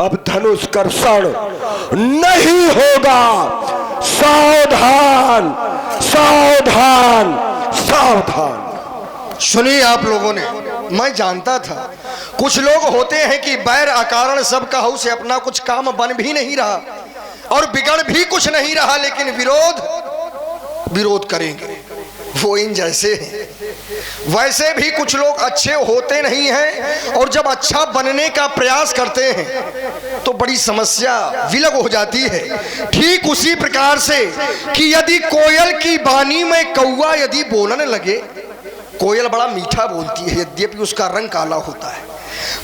अब धनुष कर्षण नहीं होगा। सावधान सावधान सावधान। सुनिए आप लोगों ने, मैं जानता था कुछ लोग होते हैं कि बैर अकारण सब कहू से अपना कुछ काम बन भी नहीं रहा और बिगड़ भी कुछ नहीं रहा, लेकिन विरोध करेंगे। वो इन जैसे हैं। वैसे भी कुछ लोग अच्छे होते नहीं हैं और जब अच्छा बनने का प्रयास करते हैं तो बड़ी समस्या विलग हो जाती है। ठीक उसी प्रकार से कि यदि कोयल की वाणी में कौवा यदि बोलने लगे, कोयल बड़ा मीठा बोलती है यद्यपि उसका रंग काला होता है।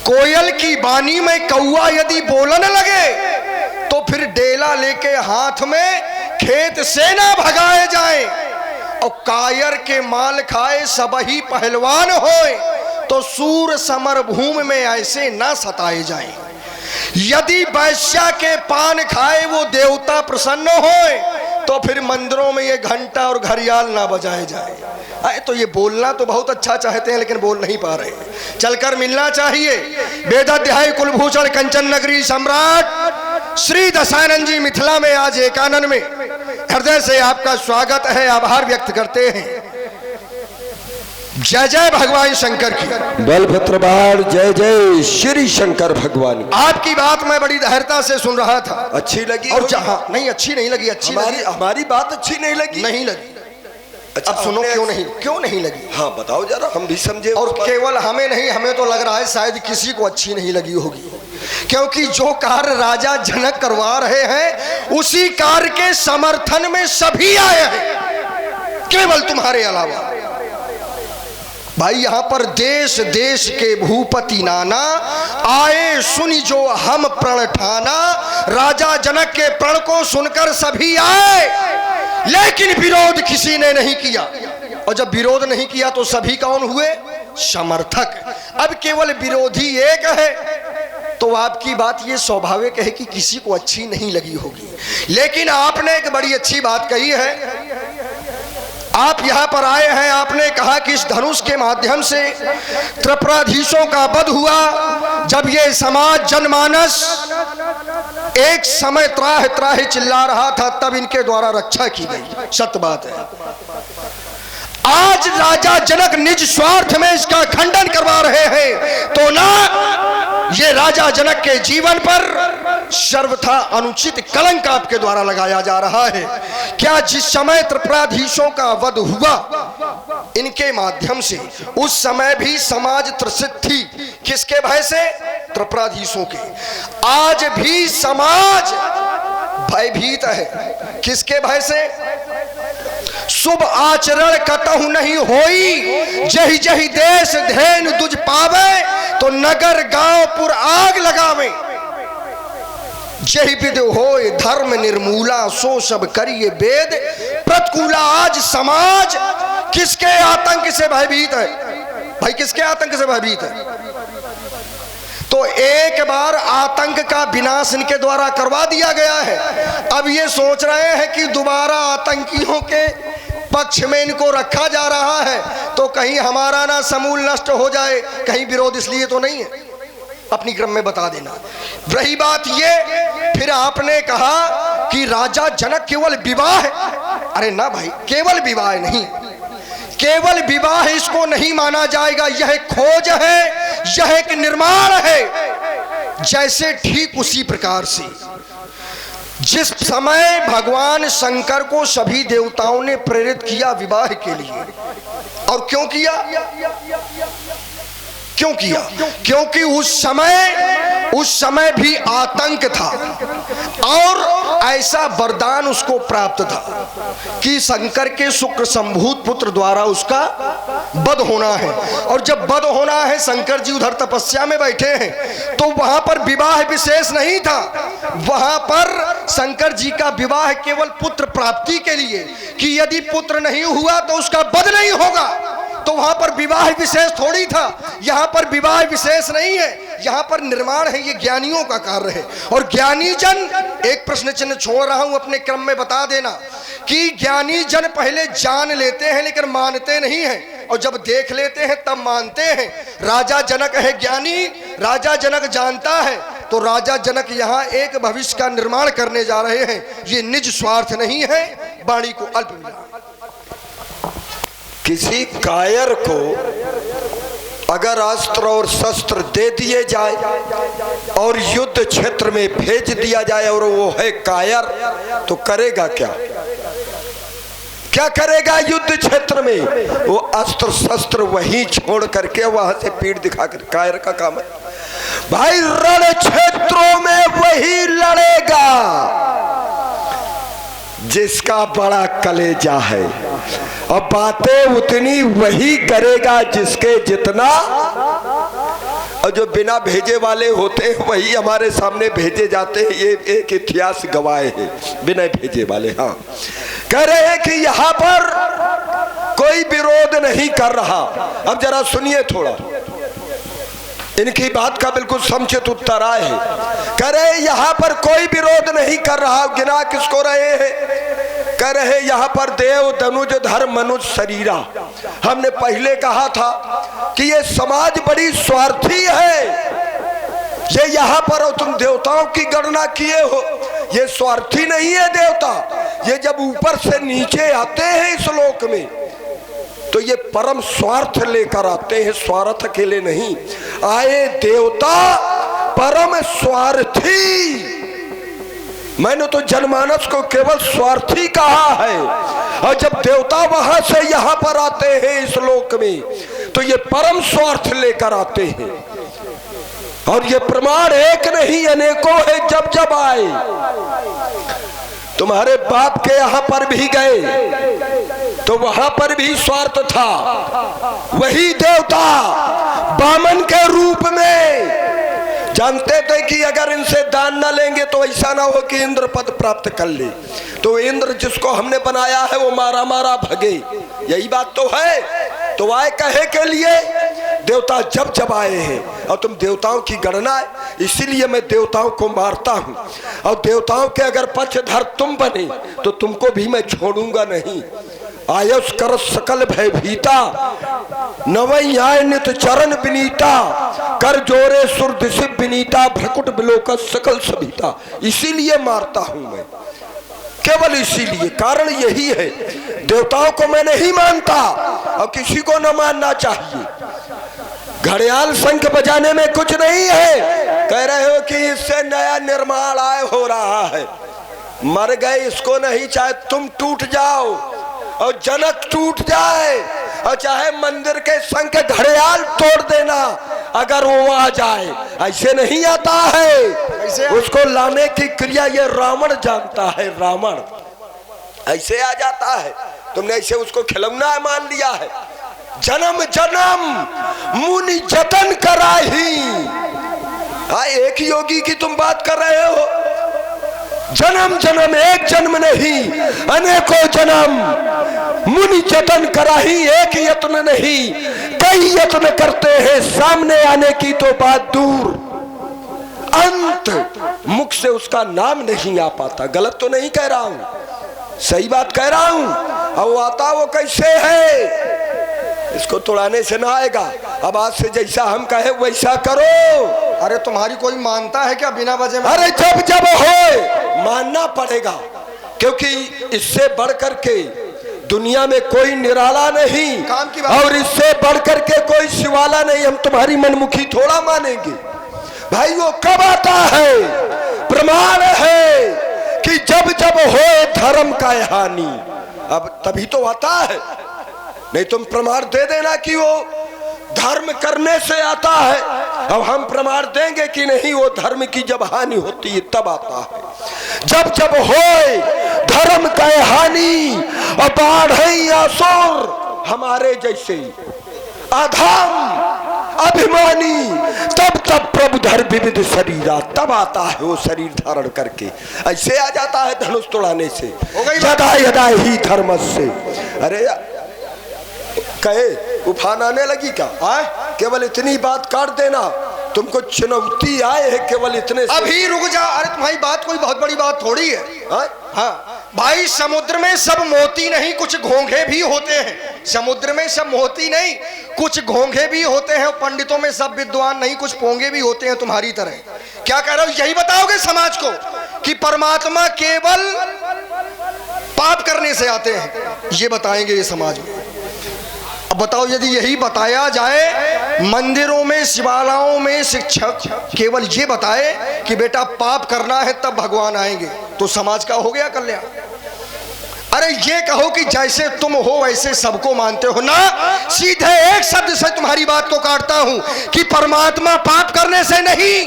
कोयल की वाणी में कौवा यदि बोलने लगे तो फिर डेला लेके हाथ में खेत से ना भगाए जाए और कायर के माल खाए सबही पहलवान होए तो सूर समर भूमि में ऐसे ना सताए जाए। यदि वैश्या के पान खाए वो देवता प्रसन्न होए तो फिर मंदिरों में ये घंटा और घड़ियाल ना बजाए जाए। अरे तो ये बोलना तो बहुत अच्छा चाहते हैं लेकिन बोल नहीं पा रहे। चलकर मिलना चाहिए। वेदाध्यायी कुलभूषण कंचन नगरी सम्राट श्री दशानंद जी मिथिला में आज एकानन में हृदय से आपका स्वागत है, आभार व्यक्त करते हैं। जय जय भगवान शंकर की। बलभद्र बाण जय जय श्री शंकर भगवान की। आपकी बात मैं बड़ी धैर्यता से सुन रहा था। अच्छी लगी और जहां नहीं अच्छी नहीं लगी, अच्छी हमारी बात अच्छी नहीं लगी। नहीं लगी। अच्छा, अब सुनो क्यों नहीं लगी। हाँ बताओ जरा, हम भी समझे। और केवल हमें नहीं, हमें तो लग रहा है शायद किसी को अच्छी नहीं लगी होगी, क्योंकि जो कार्य राजा जनक करवा रहे हैं उसी कार्य के समर्थन में सभी आए हैं, केवल तुम्हारे अलावा। भाई यहाँ पर देश देश के भूपति नाना आए सुनी जो हम प्रण ठाना। राजा जनक के प्रण को सुनकर सभी आए लेकिन विरोध किसी ने नहीं किया। और जब विरोध नहीं किया तो सभी कौन हुए? समर्थक। अब केवल विरोधी एक है तो आपकी बात ये स्वाभाविक है कि किसी को अच्छी नहीं लगी होगी। लेकिन आपने एक बड़ी अच्छी बात कही है। आप यहाँ पर आए हैं, आपने कहा कि इस धनुष के माध्यम से त्रिपुराधीशों का वध हुआ। जब ये समाज जनमानस एक समय त्राह त्राह चिल्ला रहा था तब इनके द्वारा रक्षा की गई। सत्य बात है। आज राजा जनक निज स्वार्थ में इसका खंडन करवा रहे हैं तो ना, ये राजा जनक के जीवन पर सर्वथा अनुचित कलंक आपके द्वारा लगाया जा रहा है। क्या जिस समय त्रिपुराधीशों का वध हुआ इनके माध्यम से, उस समय भी समाज त्रसित थी। किसके भय से? त्रिपुराधीशों के। आज भी समाज भयभीत है। किसके भय से? शुभ आचरण कतहु नहीं होई, जही जही देश धेनु दुज पावे तो नगर गांव पुर आग लगावे। जही विध होए धर्म निर्मूला सो सब करिए वेद प्रतिकूला। आज समाज किसके आतंक से भयभीत है? भाई किसके आतंक से भयभीत है? तो एक बार आतंक का विनाश इनके द्वारा करवा दिया गया है। अब ये सोच रहे हैं कि दोबारा आतंकियों के पक्ष में इनको रखा जा रहा है तो कहीं हमारा ना समूल नष्ट हो जाए। कहीं विरोध इसलिए तो नहीं है, अपनी क्रम में बता देना। रही बात ये, फिर आपने कहा कि राजा जनक केवल विवाह है। अरे ना भाई, केवल विवाह नहीं, केवल विवाह इसको नहीं माना जाएगा। यह एक खोज है, यह एक निर्माण है। जैसे ठीक उसी प्रकार से जिस समय भगवान शंकर को सभी देवताओं ने प्रेरित किया विवाह के लिए, और क्यों किया? क्योंकि उस समय भी आतंक था और ऐसा वरदान उसको प्राप्त था कि शंकर के शुक्र संभूत पुत्र द्वारा उसका वध होना है। और जब वध होना है, शंकर जी उधर तपस्या में बैठे हैं तो वहां पर विवाह विशेष नहीं था। वहां पर शंकर जी का विवाह केवल पुत्र प्राप्ति के लिए, कि यदि पुत्र नहीं हुआ तो उसका वध नहीं होगा। तो वहां पर विवाह विशेष थोड़ी था, यहां पर विवाह विशेष नहीं है, यहां पर निर्माण है। ये ज्ञानियों का कार्य है। और ज्ञानी जन, एक प्रश्न चिन्ह छोड़ रहा हूं अपने क्रम में बता देना कि ज्ञानी जन पहले जान लेते हैं लेकिन मानते नहीं हैं, और जब देख लेते हैं तब मानते हैं। राजा जनक है ज्ञानी, राजा जनक जानता है तो राजा जनक यहाँ एक भविष्य का निर्माण करने जा रहे हैं। ये निज स्वार्थ नहीं है, वाणी को अल्प मिला। किसी कायर को अगर अस्त्र और शस्त्र दे दिए जाए और युद्ध क्षेत्र में भेज दिया जाए और वो है कायर, तो करेगा क्या? क्या करेगा युद्ध क्षेत्र में? वो अस्त्र शस्त्र वहीं छोड़ करके वहां से पीठ दिखा कर, कायर का काम है भाई रण क्षेत्रों में वही लड़ेगा जिसका बड़ा कलेजा है, और बातें उतनी वही करेगा जिसके जितना, और जो बिना भेजे वाले होते हैं वही हमारे सामने भेजे जाते हैं। ये एक इतिहास गवाए है बिना भेजे वाले। हाँ, कह रहे हैं कि यहाँ पर कोई विरोध नहीं कर रहा। अब जरा सुनिए थोड़ा, इनकी बात का बिल्कुल समुचित उत्तर आए है। कह रहे यहाँ पर कोई विरोध नहीं कर रहा। गिना किसको रहे हैं? कह रहे यहाँ पर देव धनुज धर्म मनुष्य शरीरा। हमने पहले कहा था कि ये समाज बड़ी स्वार्थी है। ये यहाँ पर तुम देवताओं की गणना किए हो, ये स्वार्थी नहीं है देवता। ये जब ऊपर से नीचे आते हैं इस लोक में तो ये परम स्वार्थ लेकर आते हैं, स्वार्थ अकेले नहीं आए। देवता परम स्वार्थी। मैंने तो जनमानस को केवल स्वार्थी कहा है, और जब देवता वहां से यहां पर आते हैं इस लोक में तो ये परम स्वार्थ लेकर आते हैं। और ये प्रमाण एक नहीं अनेकों है। जब जब आए तुम्हारे बाप के यहां पर भी गए तो वहां पर भी स्वार्थ था। वही देवता बामन के रूप में जानते थे कि अगर इनसे दान न लेंगे तो ऐसा ना हो कि इंद्र पद प्राप्त कर ले, तो इंद्र जिसको हमने बनाया है वो मारा मारा भगे। यही बात तो है। तो आए कहे के लिए देवता जब जब आए हैं, और तुम देवताओं की गणना है, इसीलिए मैं देवताओं को मारता हूं। और देवताओं के अगर पक्षधर तुम बने तो तुमको भी मैं छोड़ूंगा नहीं। आयुष कर सकल भयभीता, नवई आय नित चरण विनीता, कर जोरे सुरद से विनीता, भ्रकुट बिलोक सकल सभीता। इसीलिए मारता हूं मैं, केवल इसीलिए। कारण यही है, देवताओं को मैं नहीं मानता और किसी को न मानना चाहिए। घड़ियाल शंख बजाने में कुछ नहीं है। कह रहे हो कि इससे नया निर्माण आय हो रहा है, मर गए इसको नहीं, चाहे तुम टूट जाओ और जनक टूट जाए, और चाहे मंदिर के शंख घड़ियाल तोड़ देना, अगर वो आ जाए, ऐसे नहीं आता है। उसको लाने की क्रिया ये रावण जानता है। रावण ऐसे आ जाता है, तुमने ऐसे उसको खिलौना मान लिया है। जन्म जन्म मुनि जतन कराही। हाँ, एक योगी की तुम बात कर रहे हो। जन्म जन्म, एक जन्म नहीं अनेकों जन्म मुनि जतन कराही। एक यत्न नहीं कई यत्न करते हैं, सामने आने की तो बात दूर, अंत मुख से उसका नाम नहीं आ पाता। गलत तो नहीं कह रहा हूं, सही बात कह रहा हूं। अब वो आता वो कैसे है, इसको तोड़ाने से ना आएगा। अब आज से जैसा हम कहे वैसा करो। अरे तुम्हारी कोई मानता है क्या बिना वजह में? अरे जब जब हो मानना पड़ेगा, क्योंकि इससे बढ़कर के दुनिया में कोई निराला नहीं, काम की बात। और इससे बढ़कर के कोई शिवाला नहीं। हम तुम्हारी मनमुखी थोड़ा मानेंगे भाई। वो कब आता है? प्रमाण है कि जब जब हो धर्म का हानि, अब तभी तो आता है। नहीं तुम प्रमाण दे देना कि वो धर्म करने से आता है। अब हम प्रमाण देंगे कि नहीं, वो धर्म की जब हानि होती है तब आता है। जब जब होए धर्म का हानि और बाढ़ असुर हमारे जैसे अधम अभिमानी, तब तब प्रभु धर विविध शरीरा, तब आता है वो शरीर धारण करके। ऐसे आ जाता है धनुष तोड़ाने से। यदा यदा ही धर्म से। अरे कहे उफान आने लगी क्या? केवल इतनी बात काट देना, तुमको चुनौती आए है केवल इतने से। अभी रुक जा। अरे तुम्हारी बात कोई बहुत बड़ी बात थोड़ी है। हाँ, भाई समुद्र में सब मोती नहीं, कुछ घोंघे भी होते हैं। समुद्र में सब मोती नहीं, कुछ घोंघे भी होते हैं। पंडितों में सब विद्वान नहीं, कुछ पोंगे भी होते हैं तुम्हारी तरह। क्या कह रहे हो? यही बताओगे समाज को कि परमात्मा केवल पाप करने से आते हैं? ये बताएंगे ये समाज में। अब बताओ, यदि यही बताया जाए मंदिरों में, शिवालयों में शिक्षक केवल ये बताए कि बेटा पाप करना है तब भगवान आएंगे, तो समाज का हो गया कल्याण? अरे ये कहो कि जैसे तुम हो वैसे सबको मानते हो ना, सीधे एक शब्द से तुम्हारी बात को काटता हूं कि परमात्मा पाप करने से नहीं,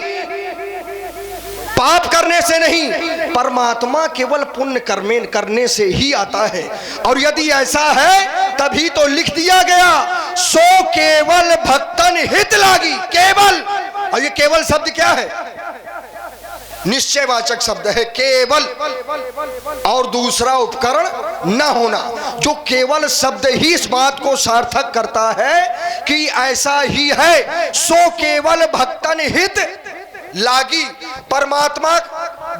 पाप करने से नहीं, परमात्मा केवल पुण्य कर्म करने से ही आता है। और यदि ऐसा है तभी तो लिख दिया गया, सो केवल भक्तन हित लागी। केवल, और ये केवल शब्द क्या है? निश्चयवाचक शब्द है, केवल। और दूसरा उपकरण न होना। जो केवल शब्द ही इस बात को सार्थक करता है कि ऐसा ही है, सो केवल भक्तन हित लागी। परमात्मा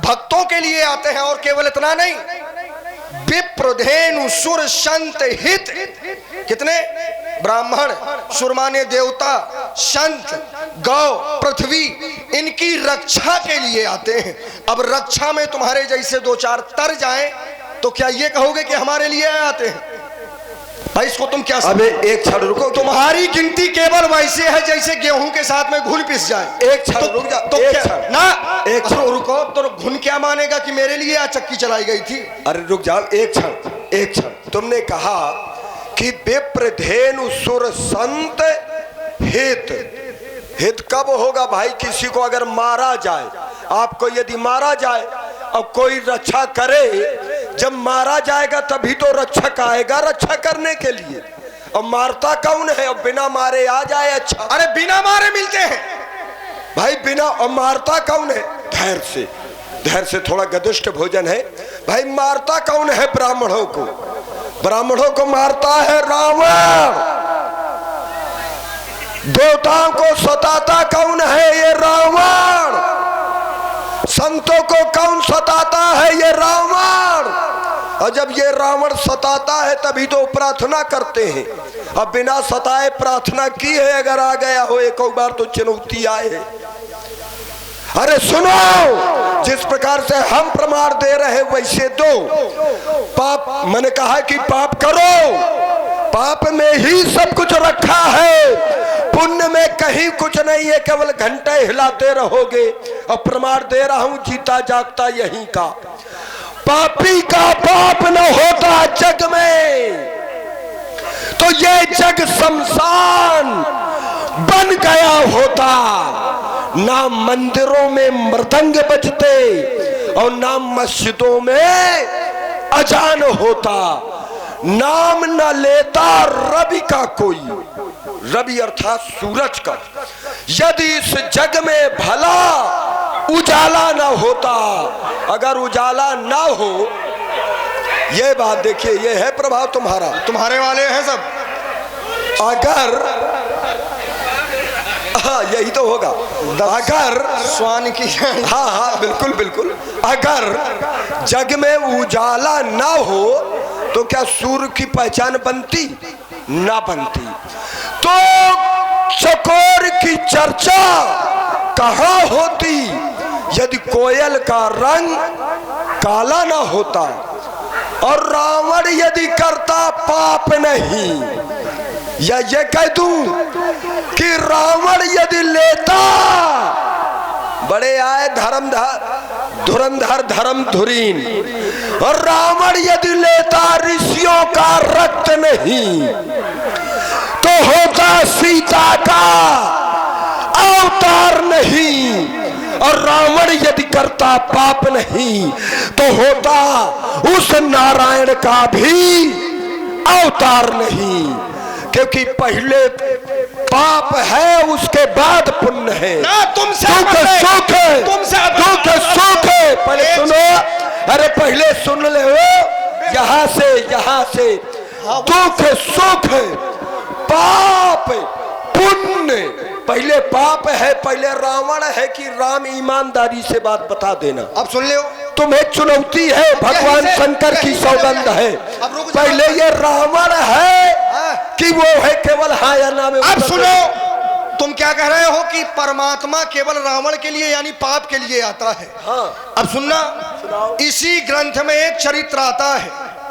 भक्तों के लिए आते हैं। और केवल इतना नहीं, विप्र धेनु सुर संत हित। कितने? ब्राह्मण, सुरमाने देवता, संत, गौ, पृथ्वी, इनकी रक्षा के लिए आते हैं। अब रक्षा में तुम्हारे जैसे दो चार तर जाएं तो क्या ये कहोगे कि हमारे लिए आते हैं? भाई इसको तुम क्या? अबे एक क्षण रुको। तुम्हारी गिनती केवल वैसे है जैसे गेहूं के साथ में घुन पिस जाए। एक क्षण रुक जा। तो एक क्या क्षण ना, एक क्षण रुको। तो घुन क्या मानेगा कि मेरे लिए आज चक्की चलाई गई थी? अरे रुक जाओ एक क्षण, एक क्षण। तुमने कहा कि विप्र धेनु सुर संत हित। हित कब होगा भाई? किसी को अगर मारा जाए, आपको यदि मारा जाए और कोई रक्षा करे, जब मारा जाएगा तभी तो रक्षक आएगा रक्षा करने के लिए। और मारता कौन है? और बिना मारे आ जाए अच्छा। अरे बिना मारे मिलते हैं भाई, बिना। और मारता कौन है? धैर्य से, धैर्य से थोड़ा गदिष्ट भोजन है भाई। मारता कौन है? ब्राह्मणों को। ब्राह्मणों को मारता है रावण। देवताओं को सताता कौन है? ये रावण। संतों को कौन सताता है? ये रावण। और जब ये रावण सताता है तभी तो प्रार्थना करते हैं। अब बिना सताए प्रार्थना की है, अगर आ गया हो एक बार तो चुनौती आए है। अरे सुनो, जिस प्रकार से हम प्रमाण दे रहे वैसे दो। पाप, मैंने कहा कि पाप करो, पाप में ही सब कुछ रखा है, पुण्य में कहीं कुछ नहीं है। केवल घंटे हिलाते रहोगे। और प्रमाण दे रहा हूं जीता जागता यहीं का। पापी का पाप न होता जग में तो ये जग शमशान बन गया होता। ना मंदिरों में मृदंग बजते और ना मस्जिदों में अजान होता। नाम न लेता रवि का कोई, रवि अर्थात सूरज का। यदि इस जग में भला उजाला न होता, अगर उजाला ना हो, ये बात देखिए, ये है प्रभाव तुम्हारा, तुम्हारे वाले हैं सब। अगर, हाँ यही तो होगा। अगर स्वान की, हाँ हाँ बिल्कुल बिल्कुल, अगर जग में उजाला ना हो तो क्या सूर्य की पहचान बनती? ना बनती। तो चकोर की चर्चा कहाँ होती यदि कोयल का रंग काला ना होता? और रावण यदि करता पाप नहीं, या ये कह दूं कि रावण यदि लेता, बड़े आए धुरंधर धर्म धुरीन, और रावण यदि लेता ऋषियों का रक्त नहीं तो होता सीता का अवतार नहीं। और रावण यदि करता पाप नहीं तो होता उस नारायण का भी अवतार नहीं। क्योंकि पहले पाप है उसके बाद पुण्य है। ना तुमसे सुख है, दुख सुख है। पहले सुनो, अरे पहले सुन ले हो, यहाँ से दुख सुख, पाप पुण्य, पहले ये पाप है, पहले रावण है कि राम, ईमानदारी से बात बता देना। अब सुन लो, तुम्हें चुनौती है, भगवान शंकर की सौगंध है। पहले ये रावण है कि वो है केवल हाँ या ना में। अब सुनो, तुम क्या कह रहे हो कि परमात्मा केवल रावण के लिए यानी पाप के लिए आता है। हाँ। अब सुनना, इसी ग्रंथ में एक चरित्र आता है